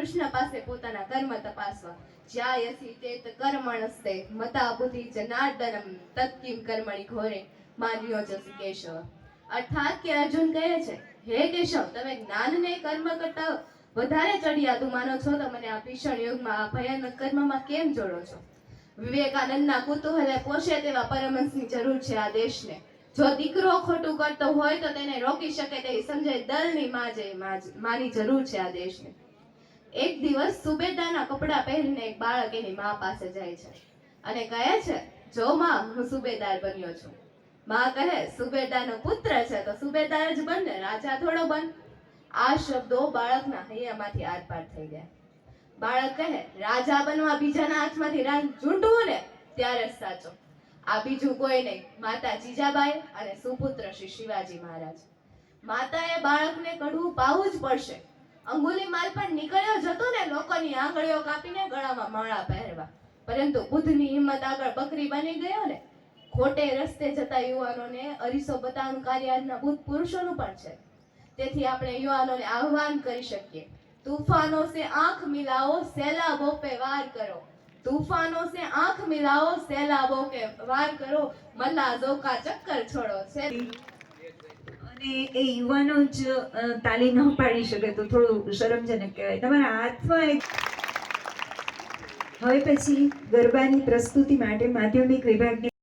કૃષ્ણ પાસે પોતાના કર્મ તપાસવા. જ્યાયસી ચેત કર્મણસ્તે મતા બુદ્ધિ જનાર્દનમ તત્કિમ કર્મણિ ઘોરે માન્યોજસી કેશવ. અર્થાત કે અર્જુન કહે છે, હે કેશવ, તમે જ્ઞાનને કર્મ કરતા વધારે ચડિયાતું માનો છો તો મને આ ભીષણ યુગમાં આ ભયાનક કર્મમાં કેમ જોડો છો? વિવેકાનંદના કુતૂહલે પોષે તેવા પરમહંસની જરૂર છે આ દેશને. જો દીકરો ખોટું કરતો હોય તો તેને રોકી શકે તેવી સંજય દલની માની જરૂર છે આ દેશને. એક દિવસ સુબેદારના કપડાં પહેરીને એક બાળક એની મા પાસે જાય છે અને કહે છે, જો માં, હું સુબેદાર બન્યો છું. માં કહે, સુબેદારનો પુત્ર છે તો સુબેદાર જ બન ને, રાજા થોડો બન. આ શબ્દો બાળકના હૈયામાંથી આરપાર થઈ ગયા. બાળક કહે, રાજા બનવા બીજાના હાથમાંથી રાજ ઝૂંટવું ને ત્યારે જ સાચો. આ બીજું કોઈ નહીં, માતા જીજાબાઈ અને સુપુત્ર શ્રી શિવાજી મહારાજ. માતાએ બાળકને કડવું પાવું જ પડશે. અંગુલીમાલ પણ નીકળ્યો જતો ને લોકોની આંગળીઓ કાપીને ગળામાં માળા પહેરવા, પરંતુ બુદ્ધની હિંમત આગળ બકરી બની ગયો ને. ખોટે રસ્તે જતા યુવાનોને અરીસો બતાવવાનું કાર્ય આજના બુદ્ધ પુરુષોનું પણ છે. તેથી આપણે યુવાનોને આહ્વાન કરી શકીએ, तूफानों से आंख मिलाओ, सैलाबों पे वार करो. तूफानों से आंख मिलाओ, सैलाबों के वार करो, मल्लाजों का चक्कर छोड़ो. અને એ યુવાનો જ તાલી ન પાડી શકે તો થોડું શરમજનક કહેવાય. તમારા હાથમાં હવે પછી ગરબાની પ્રસ્તુતિ માટે માધ્યમિક વિભાગની